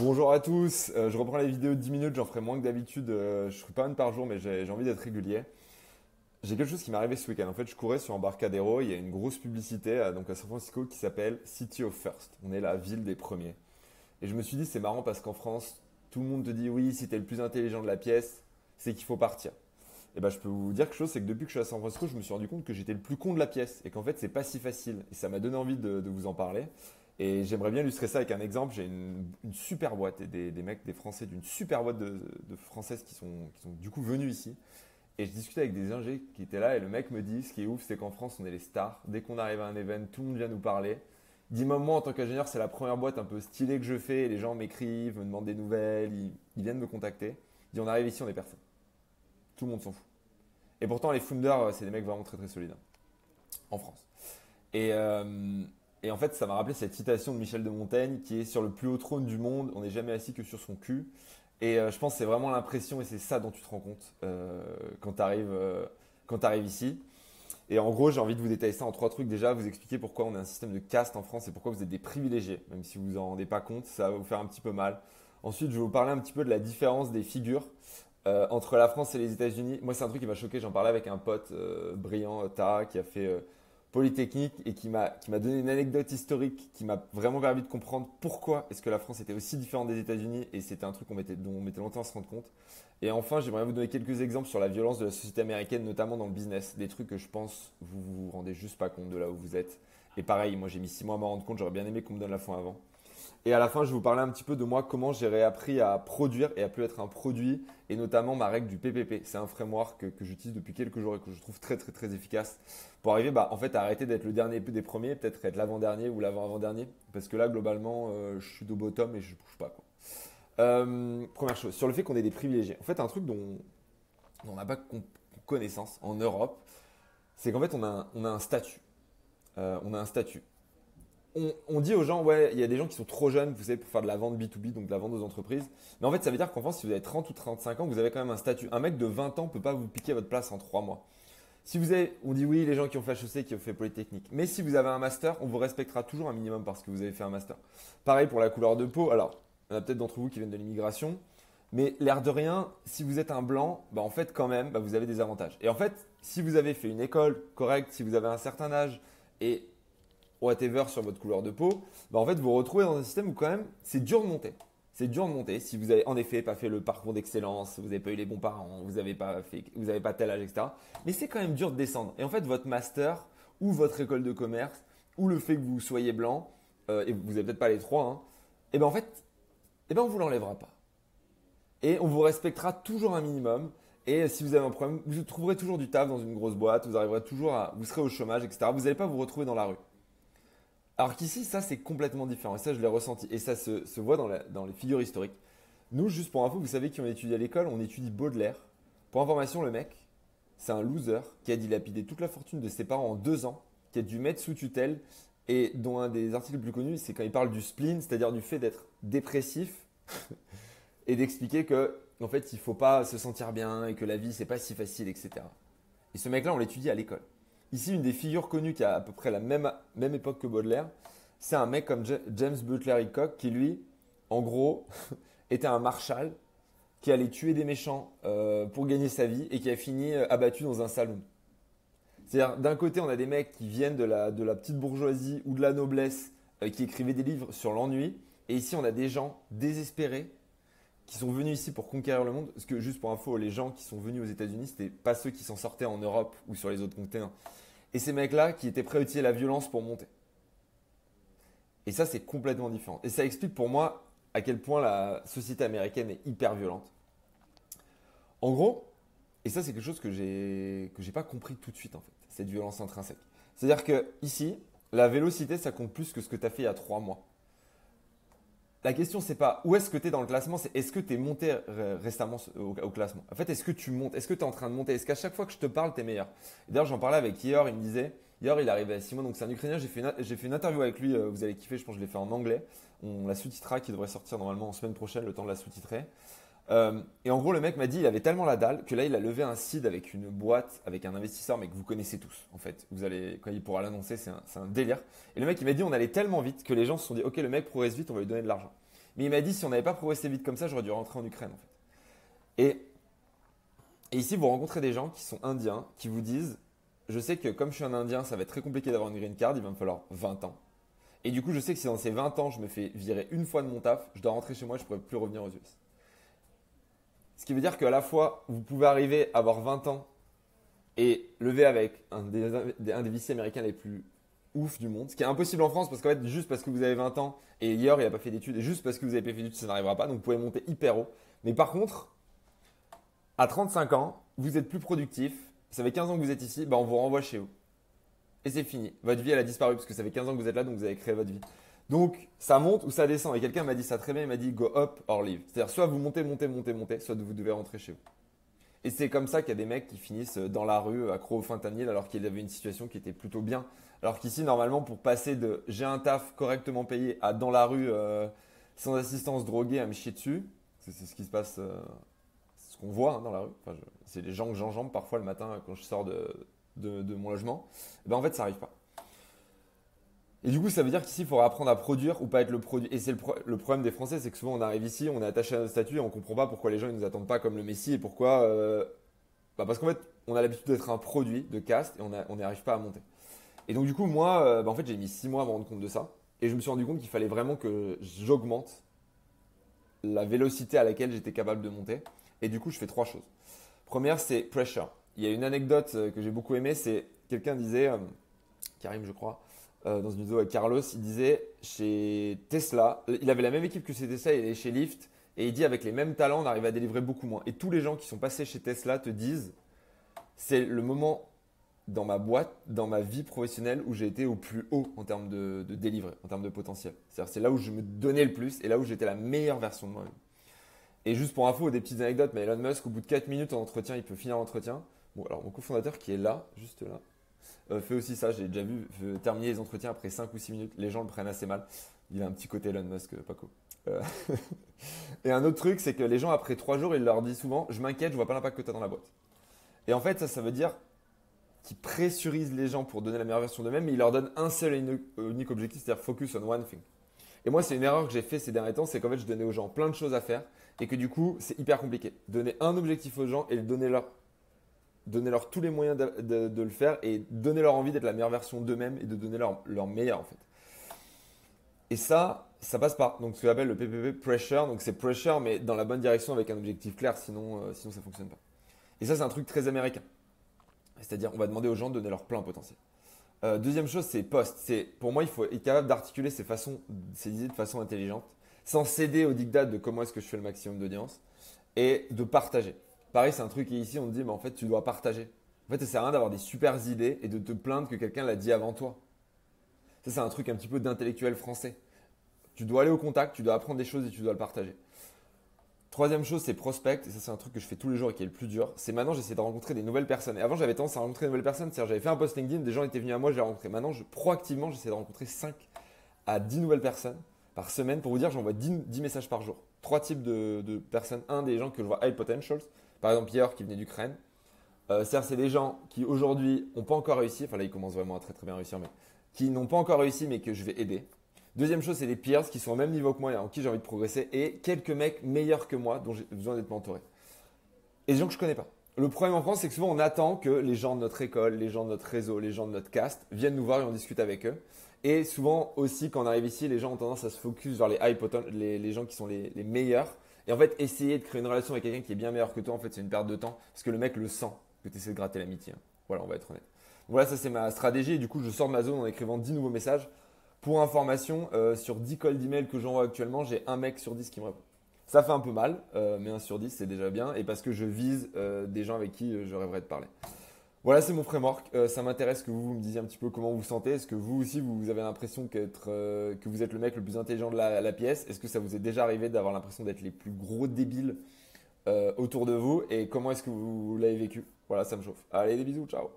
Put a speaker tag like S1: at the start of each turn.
S1: Bonjour à tous, je reprends les vidéos de 10 minutes, j'en ferai moins que d'habitude, je ferai pas une par jour mais j'ai envie d'être régulier. J'ai quelque chose qui m'est arrivé ce week-end, en fait je courais sur Embarcadero, il y a une grosse publicité donc à San Francisco qui s'appelle City of First, on est la ville des premiers. Et je me suis dit c'est marrant parce qu'en France, tout le monde te dit oui si t'es le plus intelligent de la pièce, c'est qu'il faut partir. Et ben je peux vous dire quelque chose, c'est que depuis que je suis à San Francisco, je me suis rendu compte que j'étais le plus con de la pièce et qu'en fait c'est pas si facile. Et ça m'a donné envie de vous en parler. Et j'aimerais bien illustrer ça avec un exemple. J'ai une super boîte et des mecs, des Français d'une super boîte de Françaises qui sont du coup venus ici. Et je discutais avec des ingés qui étaient là et le mec me dit, ce qui est ouf, c'est qu'en France on est les stars. Dès qu'on arrive à un event, tout le monde vient nous parler. Dis-moi, moi en tant qu'ingénieur, c'est la première boîte un peu stylée que je fais. Les gens m'écrivent, me demandent des nouvelles, ils viennent me contacter. Il dit on arrive ici, on est personne. Tout le monde s'en fout. Et pourtant les founders, c'est des mecs vraiment très très solides en France. Et, euh, et en fait, ça m'a rappelé cette citation de Michel de Montaigne qui est sur le plus haut trône du monde, on n'est jamais assis que sur son cul. Et je pense que c'est vraiment l'impression et c'est ça dont tu te rends compte quand tu arrives ici. Et en gros, j'ai envie de vous détailler ça en trois trucs. Déjà, vous expliquer pourquoi on a un système de caste en France et pourquoi vous êtes des privilégiés, même si vous vous en rendez pas compte, ça va vous faire un petit peu mal. Ensuite, je vais vous parler un petit peu de la différence des figures entre la France et les États-Unis. Moi, c'est un truc qui m'a choqué. J'en parlais avec un pote brillant, Tara, qui a fait Polytechnique et qui m'a donné une anecdote historique qui m'a vraiment permis de comprendre pourquoi est-ce que la France était aussi différente des États-Unis et c'était un truc dont on mettait longtemps à se rendre compte. Et enfin, j'aimerais vous donner quelques exemples sur la violence de la société américaine, notamment dans le business. Des trucs que je pense vous vous rendez juste pas compte de là où vous êtes. Et pareil, moi j'ai mis 6 mois à m'en rendre compte, j'aurais bien aimé qu'on me donne la fin avant. Et à la fin, je vais vous parler un petit peu de moi, comment j'ai réappris à produire et à plus être un produit, et notamment ma règle du PPP. C'est un framework que j'utilise depuis quelques jours et que je trouve très très très efficace pour arriver en fait, à arrêter d'être le dernier des premiers, peut-être être l'avant-dernier ou l'avant-avant-dernier. Parce que là, globalement, je suis au bottom et je ne bouge pas, quoi. Première chose, sur le fait qu'on est des privilégiés. En fait, un truc dont on n'a pas connaissance en Europe, c'est qu'en fait, on a un statut. On a un statut. On dit aux gens, ouais, il y a des gens qui sont trop jeunes, vous savez, pour faire de la vente B2B, donc de la vente aux entreprises. Mais en fait, ça veut dire qu'en France, si vous avez 30 ou 35 ans, vous avez quand même un statut. Un mec de 20 ans ne peut pas vous piquer votre place en 3 mois. Si vous avez, on dit oui, les gens qui ont fait HEC, qui ont fait Polytechnique. Mais si vous avez un master, on vous respectera toujours un minimum parce que vous avez fait un master. Pareil pour la couleur de peau. Alors, il y en a peut-être d'entre vous qui viennent de l'immigration. Mais l'air de rien, si vous êtes un blanc, en fait, quand même, vous avez des avantages. Et en fait, si vous avez fait une école correcte, si vous avez un certain âge et whatever sur votre couleur de peau, en fait, vous vous retrouvez dans un système où quand même, c'est dur de monter. C'est dur de monter si vous avez en effet pas fait le parcours d'excellence, vous n'avez pas eu les bons parents, vous n'avez pas tel âge, etc. Mais c'est quand même dur de descendre. Et en fait, votre master ou votre école de commerce ou le fait que vous soyez blanc, et vous n'avez peut-être pas les trois, hein, et ben en fait, on vous l'enlèvera pas. Et on vous respectera toujours un minimum. Et si vous avez un problème, vous trouverez toujours du taf dans une grosse boîte, vous arriverez toujours vous serez au chômage, etc. Vous n'allez pas vous retrouver dans la rue. Alors qu'ici, ça c'est complètement différent. Et ça, je l'ai ressenti. Et ça se voit dans les figures historiques. Nous, juste pour info, vous savez qui on étudie à l'école, on étudie Baudelaire. Pour information, le mec, c'est un loser qui a dilapidé toute la fortune de ses parents en 2 ans, qui a dû mettre sous tutelle et dont un des articles les plus connus, c'est quand il parle du spleen, c'est-à-dire du fait d'être dépressif et d'expliquer que en fait, il faut pas se sentir bien et que la vie c'est pas si facile, etc. Et ce mec-là, on l'étudie à l'école. Ici, une des figures connues qui a à peu près la même époque que Baudelaire, c'est un mec comme James Butler Hickok qui, lui, en gros, était un marshal qui allait tuer des méchants pour gagner sa vie et qui a fini abattu dans un saloon. C'est-à-dire, d'un côté, on a des mecs qui viennent de la petite bourgeoisie ou de la noblesse qui écrivaient des livres sur l'ennui. Et ici, on a des gens désespérés qui sont venus ici pour conquérir le monde. Parce que, juste pour info, les gens qui sont venus aux États-Unis, c'était pas ceux qui s'en sortaient en Europe ou sur les autres continents. Et ces mecs-là qui étaient prêts à utiliser la violence pour monter. Et ça, c'est complètement différent. Et ça explique pour moi à quel point la société américaine est hyper violente. En gros, et ça, c'est quelque chose que j'ai pas compris tout de suite, en fait, cette violence intrinsèque. C'est-à-dire que ici, la vélocité, ça compte plus que ce que tu as fait il y a 3 mois. La question, c'est pas où est-ce que tu es dans le classement, c'est est-ce que tu es monté récemment au classement. En fait, est-ce que tu montes? Est-ce que tu es en train de monter? Est-ce qu'à chaque fois que je te parle, tu es meilleur? Et d'ailleurs, j'en parlais avec Yor, il me disait, Yor, il est arrivé à 6 mois, donc c'est un Ukrainien, j'ai fait une interview avec lui, vous allez kiffer, je pense que je l'ai fait en anglais. On la sous-titrera qui devrait sortir normalement en semaine prochaine, le temps de la sous-titrer. Et en gros, le mec m'a dit, il avait tellement la dalle que là, il a levé un seed avec une boîte, avec un investisseur, mais que vous connaissez tous, en fait. Vous allez, quand il pourra l'annoncer, c'est un délire. Et le mec, il m'a dit, on allait tellement vite que les gens se sont dit, ok, le mec progresse vite, on va lui donner de l'argent. Mais il m'a dit, si on n'avait pas progressé vite comme ça, j'aurais dû rentrer en Ukraine, en fait. Et ici, vous rencontrez des gens qui sont indiens, qui vous disent, je sais que comme je suis un indien, ça va être très compliqué d'avoir une green card, il va me falloir 20 ans. Et du coup, je sais que si dans ces 20 ans, je me fais virer une fois de mon taf, je dois rentrer chez moi, je ne pourrai plus revenir aux US. Ce qui veut dire qu'à la fois, vous pouvez arriver à avoir 20 ans et lever avec un des VC américains les plus ouf du monde, ce qui est impossible en France parce qu'en fait, juste parce que vous avez 20 ans et hier, il n'a pas fait d'études, et juste parce que vous avez pas fait d'études, ça n'arrivera pas, donc vous pouvez monter hyper haut. Mais par contre, à 35 ans, vous êtes plus productif, ça fait 15 ans que vous êtes ici, bah on vous renvoie chez vous. Et c'est fini. Votre vie, elle a disparu parce que ça fait 15 ans que vous êtes là, donc vous avez créé votre vie. Donc, ça monte ou ça descend. Et quelqu'un m'a dit ça très bien, il m'a dit go up or leave. C'est-à-dire, soit vous montez, soit vous devez rentrer chez vous. Et c'est comme ça qu'il y a des mecs qui finissent dans la rue, accro au fentanyl, alors qu'ils avaient une situation qui était plutôt bien. Alors qu'ici, normalement, pour passer de j'ai un taf correctement payé à dans la rue, sans assistance, drogué, à me chier dessus, c'est ce qui se passe, ce qu'on voit hein, dans la rue. Enfin, c'est les gens que j'enjambe parfois le matin quand je sors de mon logement. Et ben en fait, ça n'arrive pas. Et du coup, ça veut dire qu'ici, il faudra apprendre à produire ou pas être le produit. Et c'est le problème des Français, c'est que souvent on arrive ici, on est attaché à notre statut et on comprend pas pourquoi les gens ne nous attendent pas comme le Messi et pourquoi. Parce qu'en fait, on a l'habitude d'être un produit de caste et on n'y arrive pas à monter. Et donc, du coup, moi, en fait, j'ai mis 6 mois à me rendre compte de ça. Et je me suis rendu compte qu'il fallait vraiment que j'augmente la vélocité à laquelle j'étais capable de monter. Et du coup, je fais 3 choses. Première, c'est pressure. Il y a une anecdote que j'ai beaucoup aimée, c'est quelqu'un disait, Karim, je crois, dans une vidéo avec Carlos, il disait chez Tesla, il avait la même équipe que chez Tesla, il est chez Lyft, et il dit avec les mêmes talents, on arrive à délivrer beaucoup moins. Et tous les gens qui sont passés chez Tesla te disent, c'est le moment dans ma boîte, dans ma vie professionnelle où j'ai été au plus haut en termes de délivrer, en termes de potentiel. C'est-à-dire c'est là où je me donnais le plus et là où j'étais la meilleure version de moi-même. Et juste pour info, des petites anecdotes, mais Elon Musk, au bout de 4 minutes en entretien, il peut finir l'entretien. Bon, alors mon cofondateur qui est là, juste là, fait aussi ça. J'ai déjà vu terminer les entretiens après 5 ou 6 minutes. Les gens le prennent assez mal. Il a un petit côté Elon Musk, pas cool. Euh, Et un autre truc, c'est que les gens, après 3 jours, il leur dit souvent je m'inquiète, je vois pas l'impact que tu as dans la boîte. Et en fait, ça veut dire qu'ils pressurisent les gens pour donner la meilleure version d'eux-mêmes, mais ils leur donnent un seul et unique objectif, c'est-à-dire focus on one thing. Et moi, c'est une erreur que j'ai fait ces derniers temps, c'est qu'en fait, je donnais aux gens plein de choses à faire et que du coup, c'est hyper compliqué. Donner un objectif aux gens et donner leur tous les moyens de le faire et donner leur envie d'être la meilleure version d'eux-mêmes et de donner leur meilleur en fait. Et ça passe pas. Donc ce que j'appelle le PPP pressure, donc c'est pressure mais dans la bonne direction avec un objectif clair, sinon ça fonctionne pas. Et ça, c'est un truc très américain. C'est-à-dire, on va demander aux gens de donner leur plein potentiel. Deuxième chose, c'est post. Pour moi, il faut être capable d'articuler ses idées de façon intelligente, sans céder au diktat de comment est-ce que je fais le maximum d'audience, et de partager. Pareil, c'est un truc et ici, on te dit, mais en fait, tu dois partager. En fait, ça sert à rien d'avoir des super idées et de te plaindre que quelqu'un l'a dit avant toi. Ça, c'est un truc un petit peu d'intellectuel français. Tu dois aller au contact, tu dois apprendre des choses et tu dois le partager. Troisième chose, c'est prospect. Et ça, c'est un truc que je fais tous les jours et qui est le plus dur. C'est maintenant, j'essaie de rencontrer des nouvelles personnes. Et avant, j'avais tendance à rencontrer des nouvelles personnes. C'est-à-dire, j'avais fait un post LinkedIn, des gens étaient venus à moi, je les rencontré. Maintenant, proactivement, j'essaie de rencontrer 5 à 10 nouvelles personnes par semaine. Pour vous dire, j'envoie 10 messages par jour. 3 types de personnes. Un, des gens que je vois high potentials. Par exemple, Pierre qui venait d'Ukraine. C'est des gens qui aujourd'hui n'ont pas encore réussi. Enfin, là, ils commencent vraiment à très très bien réussir, mais qui n'ont pas encore réussi, mais que je vais aider. Deuxième chose, c'est des peers qui sont au même niveau que moi et en qui j'ai envie de progresser. Et quelques mecs meilleurs que moi dont j'ai besoin d'être mentoré. Et des gens que je connais pas. Le problème en France, c'est que souvent on attend que les gens de notre école, les gens de notre réseau, les gens de notre caste viennent nous voir et on discute avec eux. Et souvent aussi, quand on arrive ici, les gens ont tendance à se focus vers les gens qui sont les meilleurs. Et en fait, essayer de créer une relation avec quelqu'un qui est bien meilleur que toi, en fait, c'est une perte de temps. Parce que le mec le sent que tu essaies de gratter l'amitié. Voilà, on va être honnête. Voilà, ça c'est ma stratégie. Et du coup, je sors de ma zone en écrivant 10 nouveaux messages. Pour information, sur 10 calls d'email que j'envoie actuellement, j'ai un mec sur 10 qui me répond. Ça fait un peu mal, mais 1 sur 10 c'est déjà bien. Et parce que je vise des gens avec qui je rêverais de parler. Voilà, c'est mon framework. Ça m'intéresse que vous me disiez un petit peu comment vous vous sentez. Est-ce que vous aussi, vous avez l'impression que vous êtes le mec le plus intelligent de la pièce? Est-ce que ça vous est déjà arrivé d'avoir l'impression d'être les plus gros débiles autour de vous? Et comment est-ce que vous l'avez vécu? Voilà, ça me chauffe. Allez, des bisous, ciao.